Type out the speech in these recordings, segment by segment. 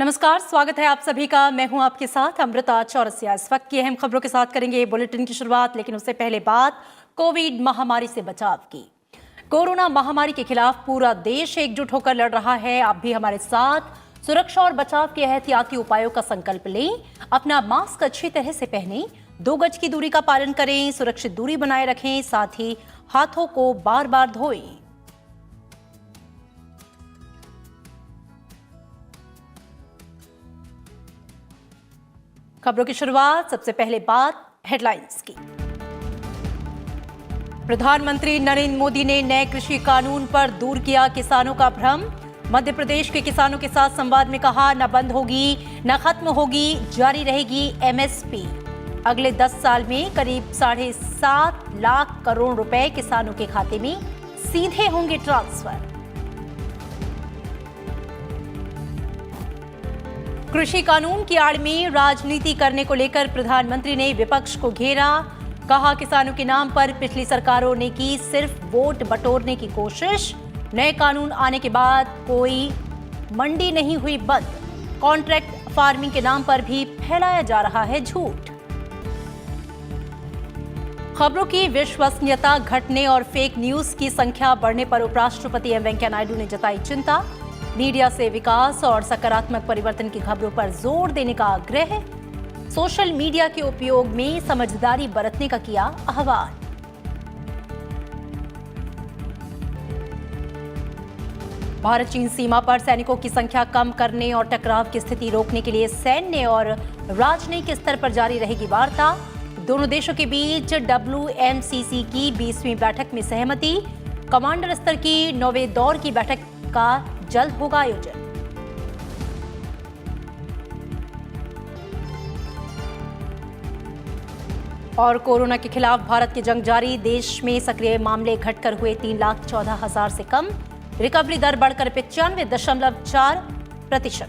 नमस्कार, स्वागत है आप सभी का। मैं हूं आपके साथ अमृता चौरसिया। इस वक्त की अहम खबरों के साथ करेंगे बुलेटिन की शुरुआत, लेकिन उससे पहले बात कोविड महामारी से बचाव की। कोरोना महामारी के खिलाफ पूरा देश एकजुट होकर लड़ रहा है। आप भी हमारे साथ सुरक्षा और बचाव के एहतियाती उपायों का संकल्प लें। अपना मास्क अच्छी तरह से पहनें, 2 गज की दूरी का पालन करें, सुरक्षित दूरी बनाए रखें, साथ ही हाथों को बार बार धोएं। खबरों की शुरुआत सबसे पहले बात हेडलाइंस की। प्रधानमंत्री नरेंद्र मोदी ने नए कृषि कानून पर दूर किया किसानों का भ्रम। मध्य प्रदेश के किसानों के साथ संवाद में कहा, न बंद होगी न खत्म होगी, जारी रहेगी एमएसपी। अगले 10 साल में करीब 7.5 लाख करोड़ रुपए किसानों के खाते में सीधे होंगे ट्रांसफर। कृषि कानून की आड़ में राजनीति करने को लेकर प्रधानमंत्री ने विपक्ष को घेरा। कहा, किसानों के नाम पर पिछली सरकारों ने की सिर्फ वोट बटोरने की कोशिश। नए कानून आने के बाद कोई मंडी नहीं हुई बंद। कॉन्ट्रैक्ट फार्मिंग के नाम पर भी फैलाया जा रहा है झूठ। खबरों की विश्वसनीयता घटने और फेक न्यूज की संख्या बढ़ने पर उपराष्ट्रपति एम वेंकैया नायडू ने जताई चिंता। मीडिया से विकास और सकारात्मक परिवर्तन की खबरों पर जोर देने का आग्रह। सोशल मीडिया के उपयोग में समझदारी बरतने का किया आह्वान। भारत चीन सीमा पर सैनिकों की संख्या कम करने और टकराव की स्थिति रोकने के लिए सैन्य और राजनयिक स्तर पर जारी रहेगी वार्ता। दोनों देशों के बीच WMCC की 20वीं बैठक में सहमति। कमांडर स्तर की 9वें दौर की बैठक का जल्द होगा आयोजन। और कोरोना के खिलाफ भारत की जंग जारी। देश में सक्रिय मामले घटकर हुए 3,14,000 से कम। रिकवरी दर बढ़कर 95.4%।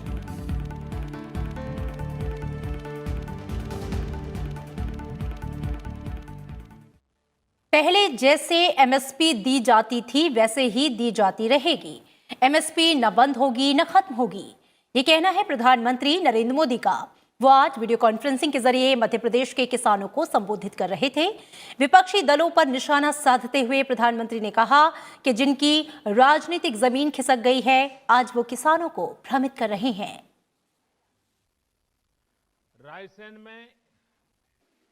पहले जैसे एमएसपी दी जाती थी वैसे ही दी जाती रहेगी। एमएसपी न बंद होगी न खत्म होगी, ये कहना है प्रधानमंत्री नरेंद्र मोदी का। वो आज वीडियो कॉन्फ्रेंसिंग के जरिए मध्य प्रदेश के किसानों को संबोधित कर रहे थे। विपक्षी दलों पर निशाना साधते हुए प्रधानमंत्री ने कहा कि जिनकी राजनीतिक जमीन खिसक गई है, आज वो किसानों को भ्रमित कर रहे हैं। रायसेन में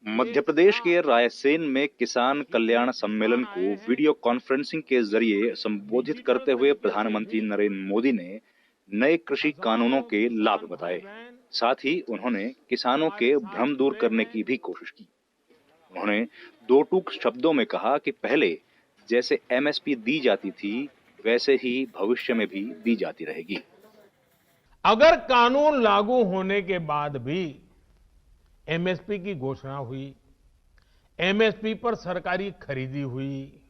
मध्य प्रदेश के रायसेन में किसान कल्याण सम्मेलन को वीडियो कॉन्फ्रेंसिंग के जरिए संबोधित करते हुए प्रधानमंत्री नरेंद्र मोदी ने नए कृषि कानूनों के लाभ बताए। साथ ही उन्होंने किसानों के भ्रम दूर करने की भी कोशिश की। उन्होंने 2 टूक शब्दों में कहा कि पहले जैसे एमएसपी दी जाती थी वैसे ही भविष्य में भी दी जाती रहेगी। अगर कानून लागू होने के बाद भी एमएसपी की घोषणा हुई, एमएसपी पर सरकारी खरीदी हुई,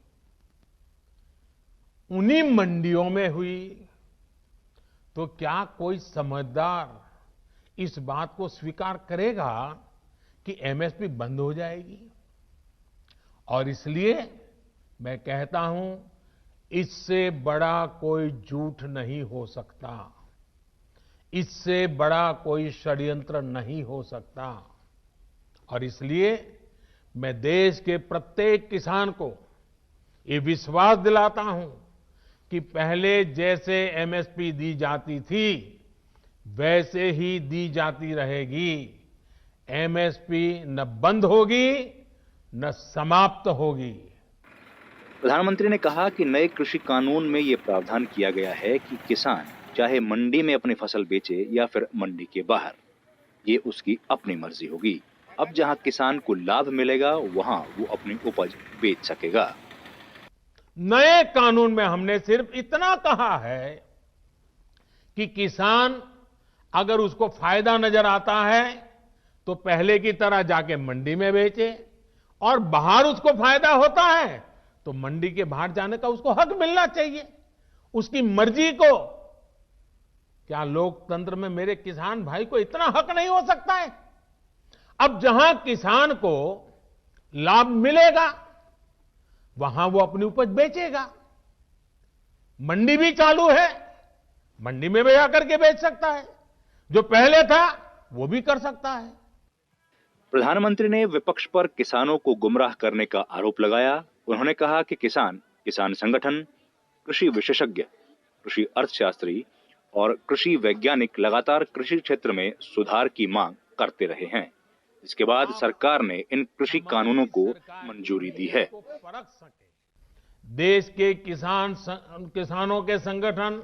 उन्हीं मंडियों में हुई, तो क्या कोई समझदार इस बात को स्वीकार करेगा कि एमएसपी बंद हो जाएगी? और इसलिए मैं कहता हूं, इससे बड़ा कोई झूठ नहीं हो सकता, इससे बड़ा कोई षड्यंत्र नहीं हो सकता। और इसलिए मैं देश के प्रत्येक किसान को ये विश्वास दिलाता हूं कि पहले जैसे एमएसपी दी जाती थी वैसे ही दी जाती रहेगी। एमएसपी न बंद होगी न समाप्त होगी। प्रधानमंत्री ने कहा कि नए कृषि कानून में ये प्रावधान किया गया है कि किसान चाहे मंडी में अपनी फसल बेचे या फिर मंडी के बाहर, ये उसकी अपनी मर्जी होगी। अब जहां किसान को लाभ मिलेगा वहां वो अपनी उपज बेच सकेगा। नए कानून में हमने सिर्फ इतना कहा है कि किसान अगर उसको फायदा नजर आता है तो पहले की तरह जाके मंडी में बेचे, और बाहर उसको फायदा होता है तो मंडी के बाहर जाने का उसको हक मिलना चाहिए, उसकी मर्जी को। क्या लोकतंत्र में मेरे किसान भाई को इतना हक नहीं हो सकता है? अब जहां किसान को लाभ मिलेगा वहां वो अपनी उपज बेचेगा। मंडी भी चालू है, मंडी में भी जाकर के बेच सकता है। जो पहले था वो भी कर सकता है। प्रधानमंत्री ने विपक्ष पर किसानों को गुमराह करने का आरोप लगाया। उन्होंने कहा कि किसान संगठन, कृषि विशेषज्ञ, कृषि अर्थशास्त्री और कृषि वैज्ञानिक लगातार कृषि क्षेत्र में सुधार की मांग करते रहे हैं। इसके बाद सरकार ने इन कृषि कानूनों को मंजूरी दी है। देश के किसानों के संगठन,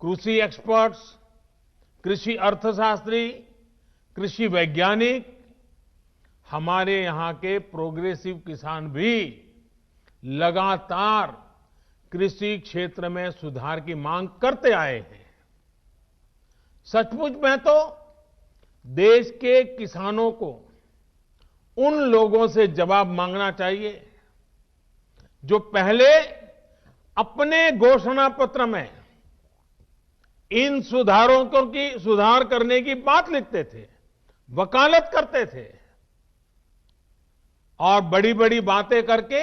कृषि एक्सपर्ट्स, कृषि अर्थशास्त्री, कृषि वैज्ञानिक, हमारे यहाँ के प्रोग्रेसिव किसान भी लगातार कृषि क्षेत्र में सुधार की मांग करते आए हैं। सचमुच में तो देश के किसानों को उन लोगों से जवाब मांगना चाहिए जो पहले अपने घोषणा पत्र में इन सुधार करने की बात लिखते थे, वकालत करते थे और बड़ी बड़ी बातें करके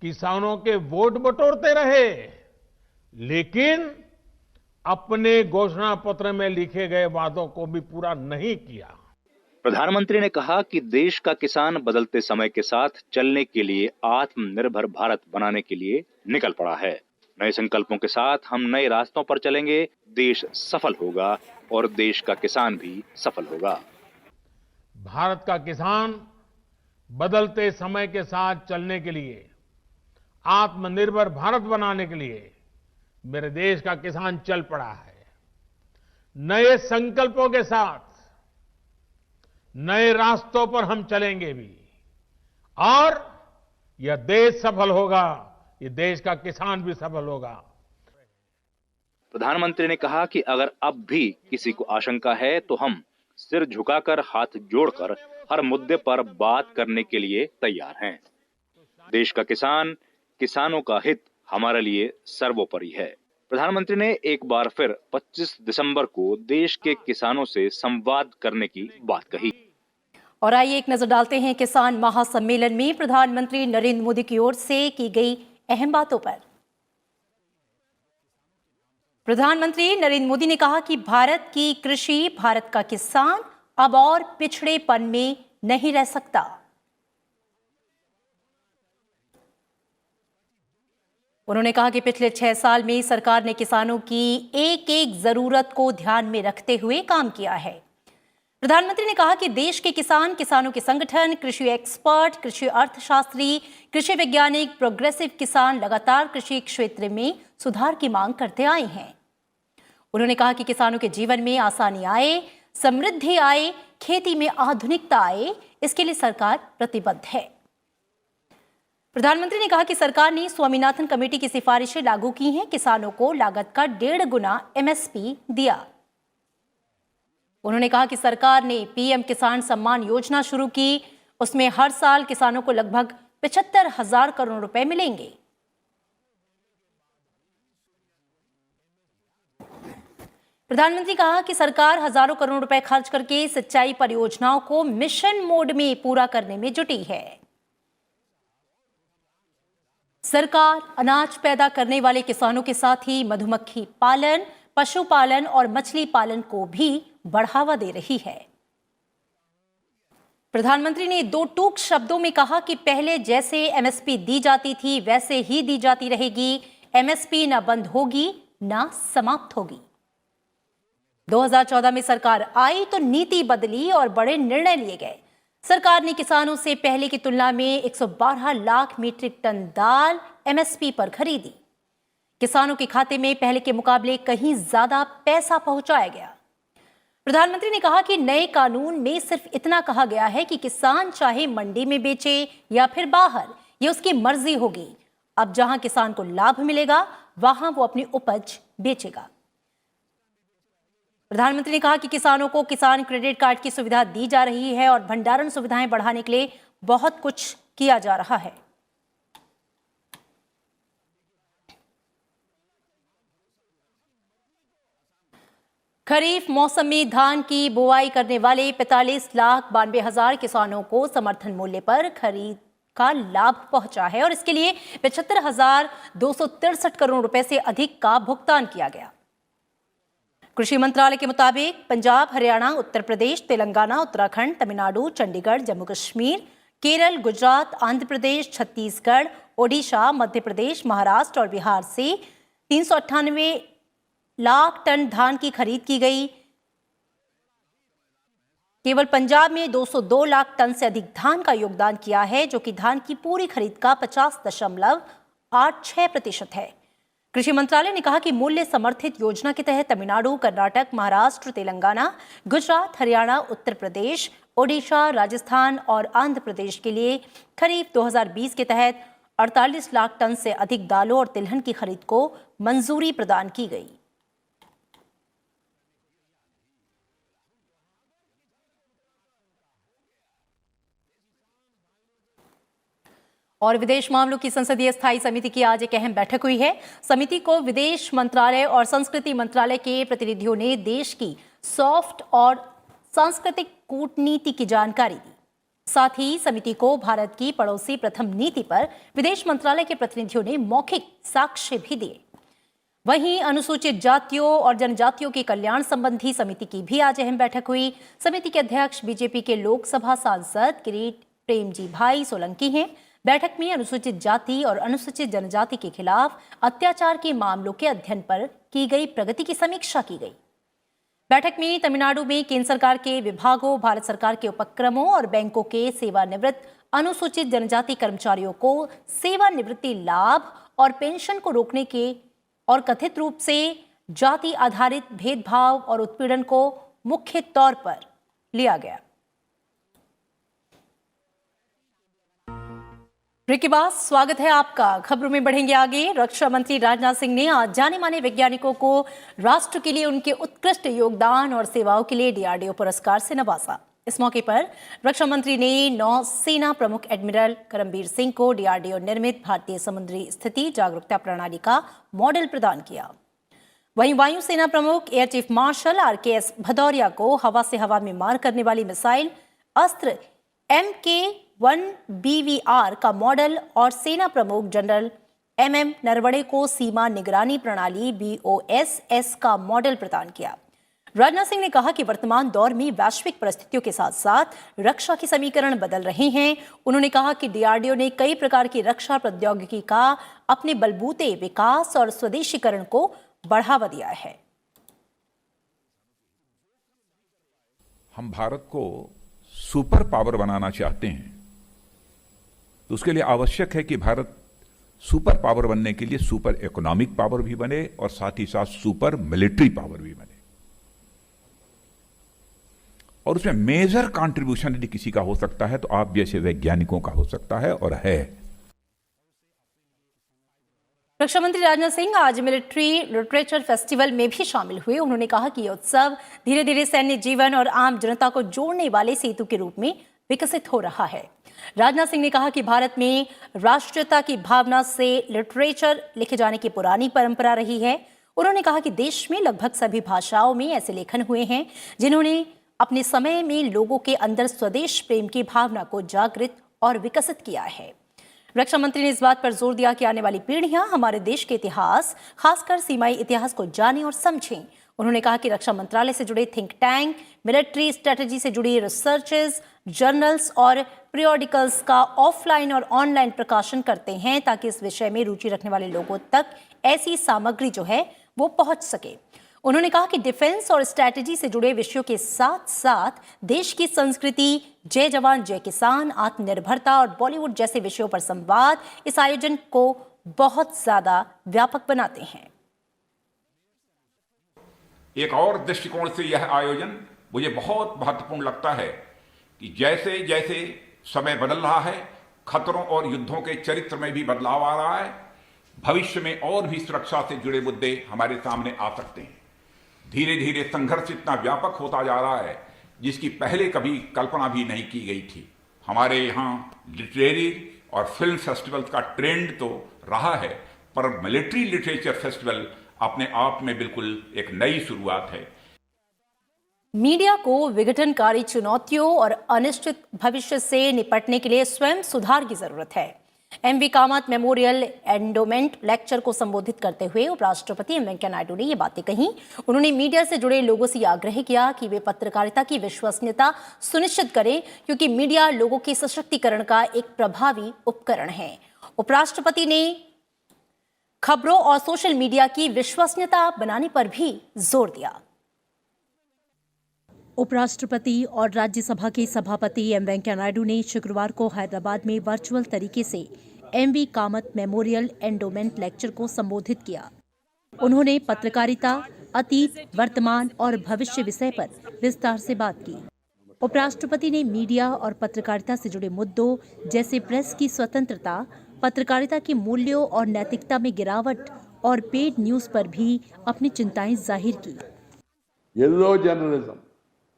किसानों के वोट बटोरते रहे, लेकिन अपने घोषणा पत्र में लिखे गए वादों को भी पूरा नहीं किया। प्रधानमंत्री ने कहा कि देश का किसान बदलते समय के साथ चलने के लिए आत्मनिर्भर भारत बनाने के लिए निकल पड़ा है। नए संकल्पों के साथ हम नए रास्तों पर चलेंगे। देश सफल होगा और देश का किसान भी सफल होगा। भारत का किसान बदलते समय के साथ चलने के लिए, आत्मनिर्भर भारत बनाने के लिए मेरे देश का किसान चल पड़ा है। नए संकल्पों के साथ नए रास्तों पर हम चलेंगे भी और यह देश सफल होगा, ये देश का किसान भी सफल होगा। प्रधानमंत्री ने कहा कि अगर अब भी किसी को आशंका है तो हम सिर झुकाकर, हाथ जोड़कर हर मुद्दे पर बात करने के लिए तैयार हैं। देश का किसान, किसानों का हित हमारे लिए सर्वोपरि है। प्रधानमंत्री ने एक बार फिर 25 दिसंबर को देश के किसानों से संवाद करने की बात कही। और आइए एक नजर डालते हैं किसान महासम्मेलन में प्रधानमंत्री नरेंद्र मोदी की ओर से की गई अहम बातों पर। प्रधानमंत्री नरेंद्र मोदी ने कहा कि भारत की कृषि, भारत का किसान अब और पिछड़ेपन में नहीं रह सकता। उन्होंने कहा कि पिछले 6 साल में सरकार ने किसानों की एक एक जरूरत को ध्यान में रखते हुए काम किया है। प्रधानमंत्री ने कहा कि देश के किसान, किसानों के संगठन, कृषि एक्सपर्ट, कृषि अर्थशास्त्री, कृषि वैज्ञानिक, प्रोग्रेसिव किसान लगातार कृषि क्षेत्र में सुधार की मांग करते आए हैं। उन्होंने कहा कि किसानों के जीवन में आसानी आए, समृद्धि आए, खेती में आधुनिकता आए, इसके लिए सरकार प्रतिबद्ध है। प्रधानमंत्री ने कहा कि सरकार ने स्वामीनाथन कमेटी की सिफारिशें लागू की हैं, किसानों को लागत का 1.5 गुना MSP दिया। उन्होंने कहा कि सरकार ने PM किसान सम्मान योजना शुरू की, उसमें हर साल किसानों को लगभग 75,000 करोड़ रुपए मिलेंगे। प्रधानमंत्री कहा कि सरकार हजारों करोड़ रुपए खर्च करके सिंचाई परियोजनाओं को मिशन मोड में पूरा करने में जुटी है। सरकार अनाज पैदा करने वाले किसानों के साथ ही मधुमक्खी पालन, पशुपालन और मछली पालन को भी बढ़ावा दे रही है। प्रधानमंत्री ने 2 टूक शब्दों में कहा कि पहले जैसे MSP दी जाती थी वैसे ही दी जाती रहेगी। MSP ना बंद होगी ना समाप्त होगी। 2014 में सरकार आई तो नीति बदली और बड़े निर्णय लिए गए। सरकार ने किसानों से पहले की तुलना में 112 लाख मीट्रिक टन दाल MSP पर खरीदी। किसानों के खाते में पहले के मुकाबले कहीं ज्यादा पैसा पहुंचाया गया। प्रधानमंत्री ने कहा कि नए कानून में सिर्फ इतना कहा गया है कि किसान चाहे मंडी में बेचे या फिर बाहर, ये उसकी मर्जी होगी। अब जहां किसान को लाभ मिलेगा वहां वो अपनी उपज बेचेगा। प्रधानमंत्री ने कहा कि किसानों को किसान क्रेडिट कार्ड की सुविधा दी जा रही है और भंडारण सुविधाएं बढ़ाने के लिए बहुत कुछ किया जा रहा है। खरीफ मौसम में धान की बुआई करने वाले 45,92,000 किसानों को समर्थन मूल्य पर खरीद का लाभ पहुंचा है और इसके लिए 75,263 करोड़ रुपए से अधिक का भुगतान किया गया। कृषि मंत्रालय के मुताबिक पंजाब, हरियाणा, उत्तर प्रदेश, तेलंगाना, उत्तराखंड, तमिलनाडु, चंडीगढ़, जम्मू कश्मीर, केरल, गुजरात, आंध्र प्रदेश, छत्तीसगढ़, ओडिशा, मध्य प्रदेश, महाराष्ट्र और बिहार से 398 लाख टन धान की खरीद की गई। केवल पंजाब में 202 लाख टन से अधिक धान का योगदान किया है, जो कि धान की पूरी खरीद का 50.86% है। कृषि मंत्रालय ने कहा कि मूल्य समर्थित योजना के तहत तमिलनाडु, कर्नाटक, महाराष्ट्र, तेलंगाना, गुजरात, हरियाणा, उत्तर प्रदेश, ओडिशा, राजस्थान और आंध्र प्रदेश के लिए खरीफ 2020 के तहत 48 लाख टन से अधिक दालों और तिलहन की खरीद को मंजूरी प्रदान की गई। और विदेश मामलों की संसदीय स्थायी समिति की आज एक अहम बैठक हुई है। समिति को विदेश मंत्रालय और संस्कृति मंत्रालय के प्रतिनिधियों ने देश की सॉफ्ट और सांस्कृतिक कूटनीति की जानकारी दी। साथ ही समिति को भारत की पड़ोसी प्रथम नीति पर विदेश मंत्रालय के प्रतिनिधियों ने मौखिक साक्ष्य भी दिए। वहीं अनुसूचित जातियों और जनजातियों के कल्याण संबंधी समिति की भी आज अहम बैठक हुई। समिति के अध्यक्ष बीजेपी के लोकसभा सांसद किरीट प्रेमजी भाई सोलंकी हैं। बैठक में अनुसूचित जाति और अनुसूचित जनजाति के खिलाफ अत्याचार के मामलों के अध्ययन पर की गई प्रगति की समीक्षा की गई। बैठक में तमिलनाडु में केंद्र सरकार के विभागों, भारत सरकार के उपक्रमों और बैंकों के सेवानिवृत्त अनुसूचित जनजाति कर्मचारियों को सेवानिवृत्ति लाभ और पेंशन को रोकने के और कथित रूप से जाति आधारित भेदभाव और उत्पीड़न को मुख्य तौर पर लिया गया। ब्रेक के बाद स्वागत है आपका। खबरों में बढ़ेंगे आगे। रक्षा मंत्री राजनाथ सिंह ने आज जाने माने वैज्ञानिकों को राष्ट्र के लिए उनके उत्कृष्ट योगदान और सेवाओं के लिए DRDO पुरस्कार से नवाजा। इस मौके पर रक्षा मंत्री ने नौसेना प्रमुख एडमिरल करमबीर सिंह को DRDO निर्मित भारतीय समुद्री स्थिति जागरूकता प्रणाली का मॉडल प्रदान किया। वहीं वायुसेना प्रमुख air chief marshal RKS Bhadauria को हवा से हवा में मार करने वाली मिसाइल अस्त्र MK-1 BVR का मॉडल और सेना प्रमुख जनरल MM नरवणे को सीमा निगरानी प्रणाली BOSS का मॉडल प्रदान किया। राजनाथ सिंह ने कहा कि वर्तमान दौर में वैश्विक परिस्थितियों के साथ साथ रक्षा के समीकरण बदल रहे हैं। उन्होंने कहा कि DRDO ने कई प्रकार की रक्षा प्रौद्योगिकी का अपने बलबूते विकास और स्वदेशीकरण को बढ़ावा दिया है। हम भारत को सुपर पावर बनाना चाहते हैं, तो उसके लिए आवश्यक है कि भारत सुपर पावर बनने के लिए सुपर इकोनॉमिक पावर भी बने और साथ ही साथ सुपर मिलिट्री पावर भी बने। और उसमें मेजर कंट्रीब्यूशन यदि किसी का हो सकता है तो आप जैसे वैज्ञानिकों का हो सकता है और है। रक्षा मंत्री राजनाथ सिंह आज मिलिट्री लिटरेचर फेस्टिवल में भी शामिल हुए। उन्होंने कहा कि यह उत्सव धीरे धीरे सैन्य जीवन और आम जनता को जोड़ने वाले सेतु के रूप में विकसित हो रहा है। राजनाथ सिंह ने कहा कि भारत में राष्ट्रीयता की भावना से लिटरेचर लिखे जाने की पुरानी परंपरा रही है। उन्होंने कहा कि देश में लगभग सभी भाषाओं में ऐसे लेखन हुए हैं जिन्होंने अपने समय में लोगों के अंदर स्वदेश प्रेम की भावना को जागृत और विकसित किया है। रक्षा मंत्री ने इस बात पर जोर दिया कि आने वाली पीढ़ियां हमारे देश के इतिहास, खासकर सीमाई इतिहास को जानें और समझें। उन्होंने कहा कि रक्षा मंत्रालय से जुड़े थिंक टैंक मिलिट्री स्ट्रेटजी से जुड़ी रिसर्चेस, जर्नल्स और पीरियोडिकल्स का ऑफलाइन और ऑनलाइन प्रकाशन करते हैं ताकि इस विषय में रुचि रखने वाले लोगों तक ऐसी सामग्री जो है वो पहुंच सके। उन्होंने कहा कि डिफेंस और स्ट्रैटेजी से जुड़े विषयों के साथ साथ देश की संस्कृति, जय जवान जय किसान, आत्मनिर्भरता और बॉलीवुड जैसे विषयों पर संवाद इस आयोजन को बहुत ज्यादा व्यापक बनाते हैं। एक और दृष्टिकोण से यह आयोजन मुझे बहुत महत्वपूर्ण लगता है कि जैसे जैसे समय बदल रहा है, खतरों और युद्धों के चरित्र में भी बदलाव आ रहा है। भविष्य में और भी सुरक्षा से जुड़े मुद्दे हमारे सामने आ सकते हैं। धीरे धीरे संघर्ष इतना व्यापक होता जा रहा है जिसकी पहले कभी कल्पना भी नहीं की गई थी। हमारे यहाँ लिटरेरी और फिल्म फेस्टिवल्स का ट्रेंड तो रहा है, पर मिलिट्री लिटरेचर फेस्टिवल अपने आप में बिल्कुल एक नई शुरुआत है। मीडिया को विघटनकारी चुनौतियों और अनिश्चित भविष्य से निपटने के लिए स्वयं सुधार की जरूरत है। MV Kamath memorial endowment lecture को संबोधित करते हुए उपराष्ट्रपति एम वेंकैया नायडू ने ये बातें कही। उन्होंने मीडिया से जुड़े लोगों से आग्रह किया कि वे पत्रकारिता की विश्वसनीयता सुनिश्चित करें, क्योंकि मीडिया लोगों के सशक्तिकरण का एक प्रभावी उपकरण है। उपराष्ट्रपति ने खबरों और सोशल मीडिया की विश्वसनीयता बनाने पर भी जोर दिया। उपराष्ट्रपति और राज्यसभा के सभापति एम वेंकैया नायडू ने शुक्रवार को हैदराबाद में वर्चुअल तरीके से MV Kamath memorial endowment lecture को संबोधित किया। उन्होंने पत्रकारिता, अतीत, वर्तमान और भविष्य विषय पर विस्तार से बात की। उपराष्ट्रपति ने मीडिया और पत्रकारिता से जुड़े मुद्दों जैसे प्रेस की स्वतंत्रता, पत्रकारिता के मूल्यों और नैतिकता में गिरावट और पेड न्यूज पर भी अपनी चिंताएं जाहिर की। Yellow journalism,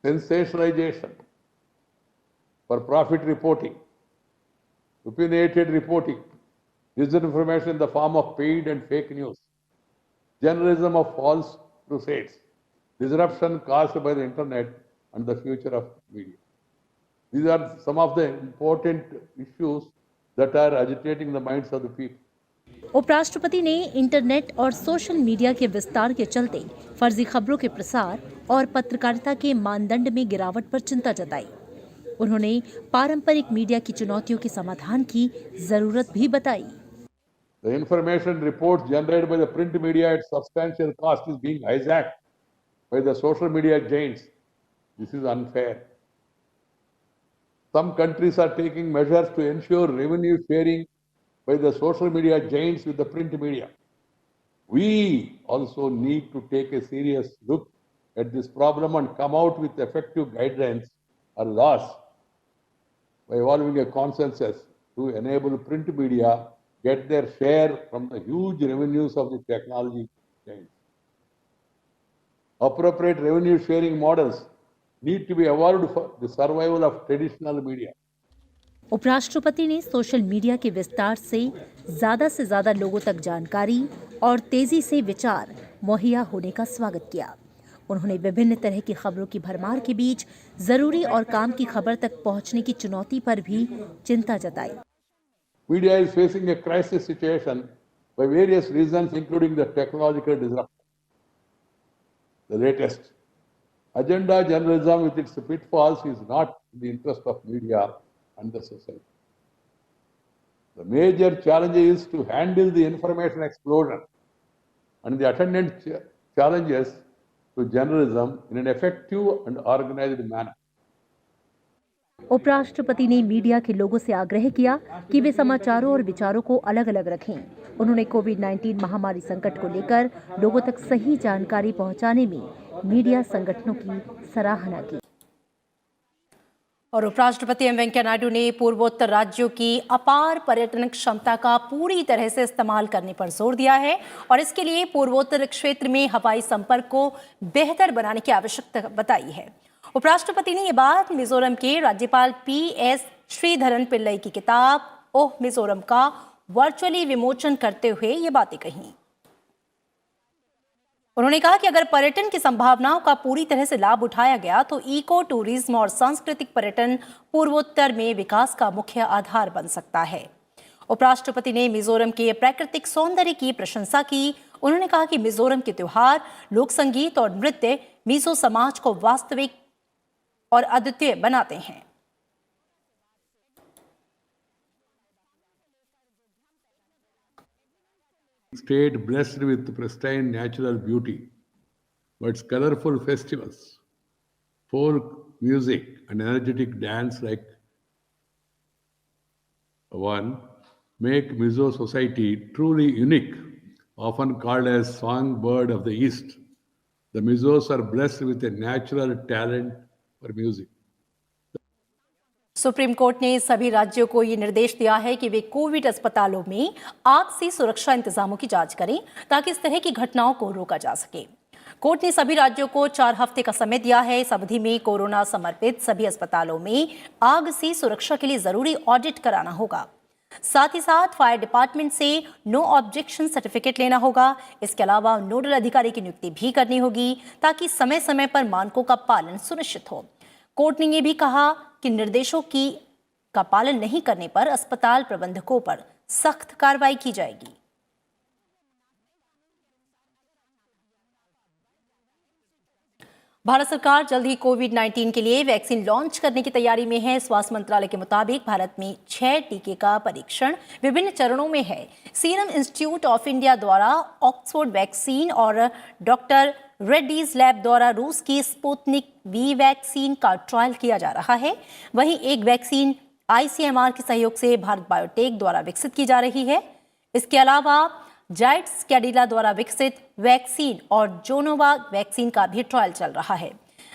sensationalization for profit reporting, opinionated reporting, disinformation in the form of paid and fake news, journalism of false crusades, disruption caused by the internet and the future of media. These are some of the important issues that are agitating the minds of the people. उपराष्ट्रपति ने internet और social media के विस्तार के चलते फर्जी खबरों के प्रसार और पत्रकारिता के मानदंड में गिरावट पर चिंता जताई। उन्होंने पारंपरिक मीडिया की चुनौतियों के समाधान की जरूरत भी बताई। The information reports generated by the print media at substantial cost is being hijacked by the social media giants. This is unfair. Some countries are taking measures to ensure revenue sharing by the social media giants with the print media. We also need to take a serious look at this problem and come out with effective guidelines or laws by evolving a consensus to enable print media get their share from the huge revenues of the technology giants. Appropriate revenue sharing models need to be evolved for the survival of traditional media. उपराष्ट्रपति ने social media के विस्तार से ज्यादा लोगों तक जानकारी और तेजी से विचार मुहैया होने का स्वागत किया। उन्होंने विभिन्न तरह की खबरों की भरमार के बीच जरूरी और काम की खबर तक पहुंचने की चुनौती पर भी चिंता जताई। Media is facing a crisis situation by various reasons, including the technological disruption. The latest agenda journalism with its pitfalls is not in the interest of media and the society. The major challenge is to handle the information explosion and the attendant challenges to journalism in an effective and organized manner. उपराष्ट्रपति ने media के लोगों से आग्रह किया कि वे समाचारों और विचारों को अलग अलग रखें। उन्होंने कोविड-19 महामारी संकट को लेकर लोगों तक सही जानकारी पहुंचाने में मीडिया संगठनों की सराहना की। और उपराष्ट्रपति एम वेंकैया नायडू ने पूर्वोत्तर राज्यों की अपार पर्यटन क्षमता का पूरी तरह से इस्तेमाल करने पर जोर दिया है और इसके लिए पूर्वोत्तर क्षेत्र में हवाई संपर्क को बेहतर बनाने की आवश्यकता बताई है। उपराष्ट्रपति ने ये बात मिजोरम के राज्यपाल पीएस श्रीधरन पिल्लई की किताब ओह मिजोरम का वर्चुअली विमोचन करते हुए ये बातें कही। उन्होंने कहा कि अगर पर्यटन की संभावनाओं का पूरी तरह से लाभ उठाया गया तो इको टूरिज्म और सांस्कृतिक पर्यटन पूर्वोत्तर में विकास का मुख्य आधार बन सकता है। उपराष्ट्रपति ने मिजोरम के प्राकृतिक सौंदर्य की प्रशंसा की। उन्होंने कहा कि मिजोरम के त्योहार, लोक संगीत और नृत्य मिजो समाज को वास्तविक और अद्वितीय बनाते हैं। State blessed with pristine natural beauty, but its colorful festivals, folk music and energetic dance like one make Mizo society truly unique, often called as songbird of the East. The Mizos are blessed with a natural talent for music. Supreme court ने सभी राज्यों को ये निर्देश दिया है कि वे Covid अस्पतालों में आग से सुरक्षा इंतजामों की जांच करें ताकि इस तरह की घटनाओं को रोका जा सके। कोर्ट ने सभी राज्यों को 4 हफ्ते का समय दिया है। इस अवधि में कोरोना समर्पित सभी अस्पतालों में आग से सुरक्षा के लिए जरूरी ऑडिट कराना होगा। साथ ही साथ फायर डिपार्टमेंट से नो ऑब्जेक्शन सर्टिफिकेट लेना होगा। इसके अलावा नोडल अधिकारी की नियुक्ति भी करनी होगी ताकि समय समय पर मानकों का पालन सुनिश्चित हो। कोर्ट ने यह भी कहा कि निर्देशों का पालन नहीं करने पर अस्पताल प्रबंधकों पर सख्त कार्रवाई की जाएगी। भारत सरकार जल्द ही कोविड-19 के लिए वैक्सीन लॉन्च करने की तैयारी में है। स्वास्थ्य मंत्रालय के मुताबिक भारत में 6 टीके का परीक्षण विभिन्न चरणों में है। सीरम इंस्टीट्यूट ऑफ इंडिया द्वारा ऑक्सफोर्ड वैक्सीन और डॉक्टर रेड्डीज लैब द्वारा रूस की स्पुतनिक वी वैक्सीन का ट्रायल किया जा रहा है। वहीं एक वैक्सीन ICMR के सहयोग से भारत बायोटेक द्वारा विकसित की जा रही है। इसके अलावा जाइड्स कैडिला द्वारा विकसित वैक्सीन और जोनोवाक वैक्सीन का भी ट्रायल चल रहा है।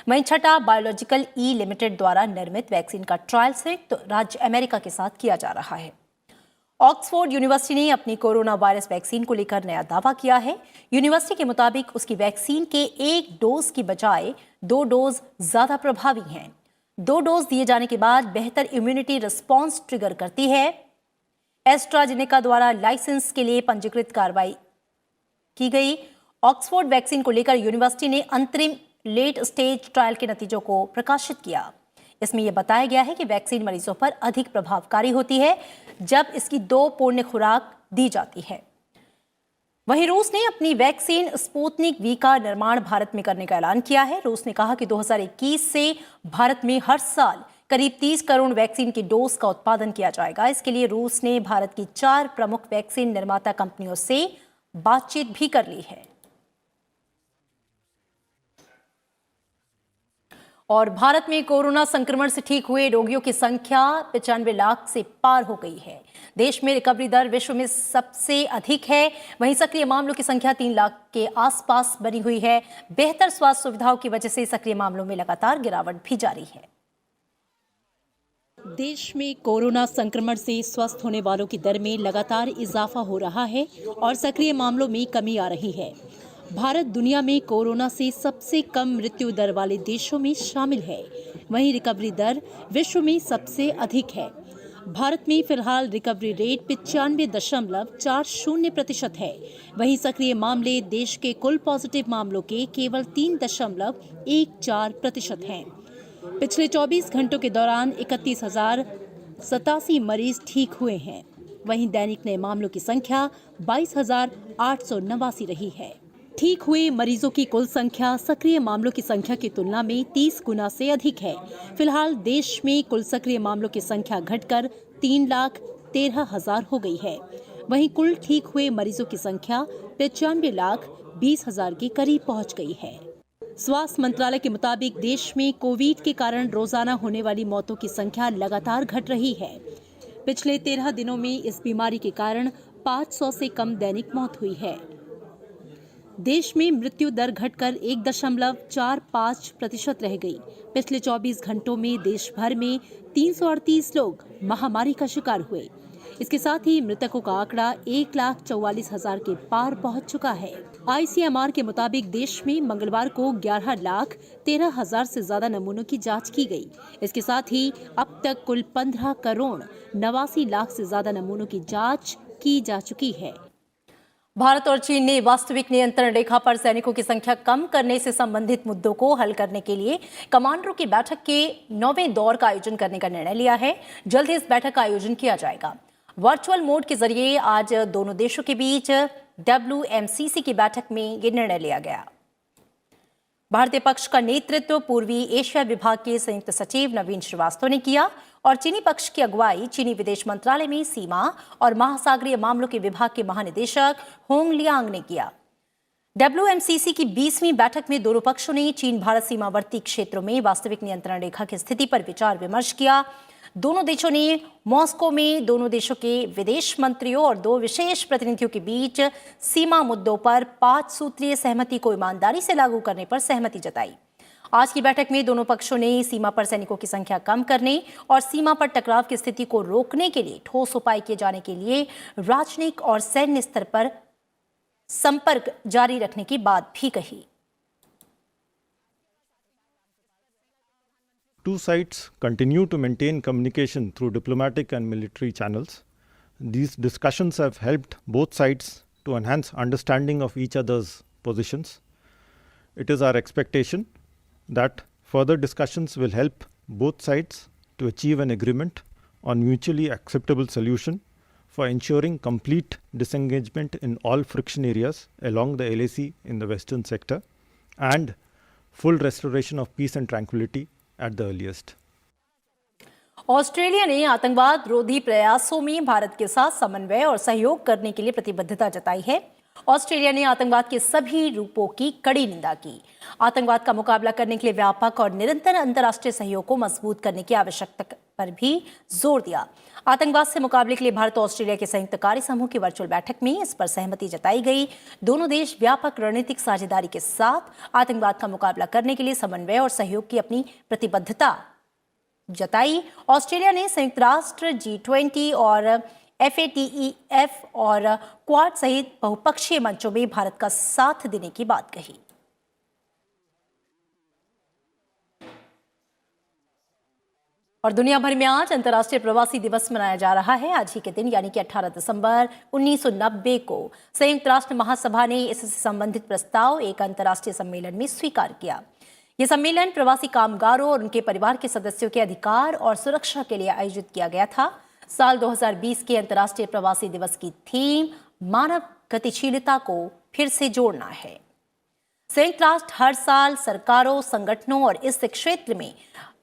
वहीं छठा बायोलॉजिकल ई लिमिटेड द्वारा निर्मित वैक्सीन का ट्रायल संयुक्त राज्य अमेरिका के साथ किया जा रहा है। ऑक्सफोर्ड यूनिवर्सिटी ने अपनी कोरोना वायरस वैक्सीन को लेकर नया दावा किया है। यूनिवर्सिटी के मुताबिक उसकी वैक्सीन के 1 डोज की बजाय 2 डोज ज्यादा प्रभावी हैं। 2 डोज दिए जाने के बाद बेहतर इम्यूनिटी रिस्पॉन्स ट्रिगर करती है। एस्ट्राजेनेका द्वारा लाइसेंस के लिए पंजीकृत कार्रवाई की गई। ऑक्सफोर्ड वैक्सीन को लेकर यूनिवर्सिटी ने अंतरिम लेट स्टेज ट्रायल के नतीजों को प्रकाशित किया। इसमें यह बताया गया है कि वैक्सीन मरीजों पर अधिक प्रभावकारी होती है जब इसकी 2 पूर्ण खुराक दी जाती है। वहीं रूस ने अपनी वैक्सीन स्पुतनिक वी का निर्माण भारत में करने का ऐलान किया है। रूस ने कहा कि 2021 से भारत में हर साल करीब 30 करोड़ वैक्सीन की डोज का उत्पादन किया जाएगा। इसके लिए रूस ने भारत की 4 प्रमुख वैक्सीन निर्माता कंपनियों से बातचीत भी कर ली है। और भारत में कोरोना संक्रमण से ठीक हुए रोगियों की संख्या 95 लाख से पार हो गई है। देश में रिकवरी दर विश्व में सबसे अधिक है। वहीं सक्रिय मामलों की संख्या 3 लाख के आसपास बनी हुई है। बेहतर स्वास्थ्य सुविधाओं की वजह से सक्रिय मामलों में लगातार गिरावट भी जारी है। देश में कोरोना संक्रमण से स्वस्थ होने वालों की दर में लगातार इजाफा हो रहा है और सक्रिय मामलों में कमी आ रही है। भारत दुनिया में कोरोना से सबसे कम मृत्यु दर वाले देशों में शामिल है। वहीं रिकवरी दर विश्व में सबसे अधिक है। भारत में फिलहाल रिकवरी रेट 95.40% है। वहीं सक्रिय मामले देश के कुल पॉजिटिव मामलों के केवल 3.14% हैं। पिछले 24 घंटों के दौरान 31,087 मरीज ठीक हुए हैं। वहीं दैनिक नए मामलों की संख्या 22,889 रही है। ठीक हुए मरीजों की कुल संख्या सक्रिय मामलों की संख्या की तुलना में 30 गुना से अधिक है। फिलहाल देश में कुल सक्रिय मामलों की संख्या घटकर 3,13,000 हो गई है। वहीं कुल ठीक हुए मरीजों की संख्या 95,20,000 के करीब पहुंच गई है। स्वास्थ्य मंत्रालय के मुताबिक देश में कोविड के कारण रोजाना होने वाली मौतों की संख्या लगातार घट रही है। पिछले 13 दिनों में इस बीमारी के कारण 500 से कम दैनिक मौत हुई है। देश में मृत्यु दर घटकर 1.45% रह गई। पिछले 24 घंटों में देश भर में 338 लोग महामारी का शिकार हुए। इसके साथ ही मृतकों का आंकड़ा 1,44,000 के पार पहुंच चुका है। ICMR के मुताबिक देश में मंगलवार को 11,13,000 से ज्यादा नमूनों की जांच की गई। इसके साथ ही अब तक कुल 15,89,00,000 से ज्यादा नमूनों की जांच की जा चुकी है। भारत और चीन ने वास्तविक नियंत्रण रेखा पर सैनिकों की संख्या कम करने से संबंधित मुद्दों को हल करने के लिए कमांडरों की बैठक के 9वें दौर का आयोजन करने का निर्णय लिया है। जल्द ही इस बैठक का आयोजन किया जाएगा। वर्चुअल मोड के जरिए आज दोनों देशों के बीच WMCC की बैठक में ये निर्णय लिया गया। भारतीय पक्ष का नेतृत्व पूर्वी एशिया विभाग के संयुक्त सचिव नवीन श्रीवास्तव ने किया और चीनी पक्ष की अगुवाई चीनी विदेश मंत्रालय में सीमा और महासागरीय मामलों के विभाग के महानिदेशक होंग लियांग ने किया। WMCC की 20वीं बैठक में दोनों पक्षों ने चीन भारत सीमावर्ती क्षेत्रों में वास्तविक नियंत्रण रेखा की स्थिति पर विचार विमर्श किया। दोनों देशों ने मॉस्को में दोनों देशों के विदेश मंत्रियों और 2 विशेष प्रतिनिधियों के बीच सीमा मुद्दों पर 5 सूत्रीय सहमति को ईमानदारी से लागू करने पर सहमति जताई। आज की बैठक में दोनों पक्षों ने सीमा पर सैनिकों की संख्या कम करने और सीमा पर टकराव की स्थिति को रोकने के लिए ठोस उपाय किए जाने के लिए राजनयिक और सैन्य स्तर पर संपर्क जारी रखने की बात भी कही। Two sides continue to maintain communication through diplomatic and military channels. These discussions have helped both sides to enhance understanding of each other's positions. It is our expectation that further discussions will help both sides to achieve an agreement on mutually acceptable solution for ensuring complete disengagement in all friction areas along the LAC in the western sector and full restoration of peace and tranquility at the earliest. Australia ने आतंकवाद विरोधी प्रयासों में भारत के साथ समन्वय और सहयोग करने के लिए प्रतिबद्धता जताई है। ऑस्ट्रेलिया ने आतंकवाद के सभी रूपों की कड़ी निंदा की। आतंकवाद का मुकाबला करने के लिए व्यापक और निरंतर अंतर्राष्ट्रीय सहयोग को मजबूत करने की आवश्यकता पर भी जोर दिया। आतंकवाद से मुकाबले के लिए भारत और ऑस्ट्रेलिया के संयुक्त कार्य समूह की वर्चुअल बैठक में इस पर सहमति जताई गई। दोनों देश व्यापक रणनीतिक साझेदारी के साथ आतंकवाद का मुकाबला करने के लिए समन्वय और सहयोग की अपनी प्रतिबद्धता जताई। ऑस्ट्रेलिया ने संयुक्त राष्ट्र, G20 और FATF और क्वाड सहित बहुपक्षीय मंचों में भारत का साथ देने की बात कही। और दुनिया भर में आज अंतर्राष्ट्रीय प्रवासी दिवस मनाया जा रहा है। आज ही के दिन यानी कि 18 दिसंबर 1990 को संयुक्त राष्ट्र महासभा ने इससे संबंधित प्रस्ताव एक अंतर्राष्ट्रीय सम्मेलन में स्वीकार किया। यह सम्मेलन प्रवासी कामगारों और उनके परिवार के सदस्यों के अधिकार और सुरक्षा के लिए आयोजित किया गया था। साल 2020 के अंतर्राष्ट्रीय प्रवासी दिवस की थीम मानव गतिशीलता को फिर से जोड़ना है। संयुक्त राष्ट्र हर साल सरकारों, संगठनों और इस क्षेत्र में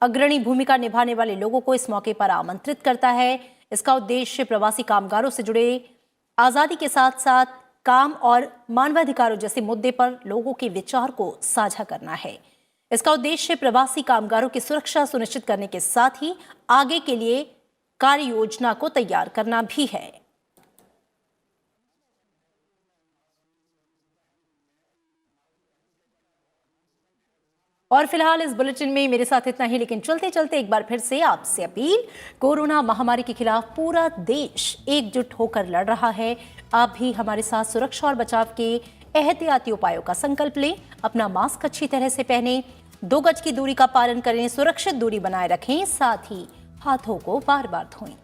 अग्रणी भूमिका निभाने वाले लोगों को इस मौके पर आमंत्रित करता है। इसका उद्देश्य प्रवासी कामगारों से जुड़े आजादी के साथ साथ काम और मानवाधिकारों जैसे मुद्दे पर लोगों के विचार को साझा करना है। इसका उद्देश्य प्रवासी कामगारों की सुरक्षा सुनिश्चित करने के साथ ही आगे के लिए कार्य योजना को तैयार करना भी है। और फिलहाल इस बुलेटिन में मेरे साथ इतना ही, लेकिन चलते चलते एक बार फिर से आपसे अपील, कोरोना महामारी के खिलाफ पूरा देश एकजुट होकर लड़ रहा है। आप भी हमारे साथ सुरक्षा और बचाव के एहतियाती उपायों का संकल्प लें। अपना मास्क अच्छी तरह से पहनें, 2 गज की दूरी का पालन करें, सुरक्षित दूरी बनाए रखें, साथ ही हाथों को बार बार धोएं।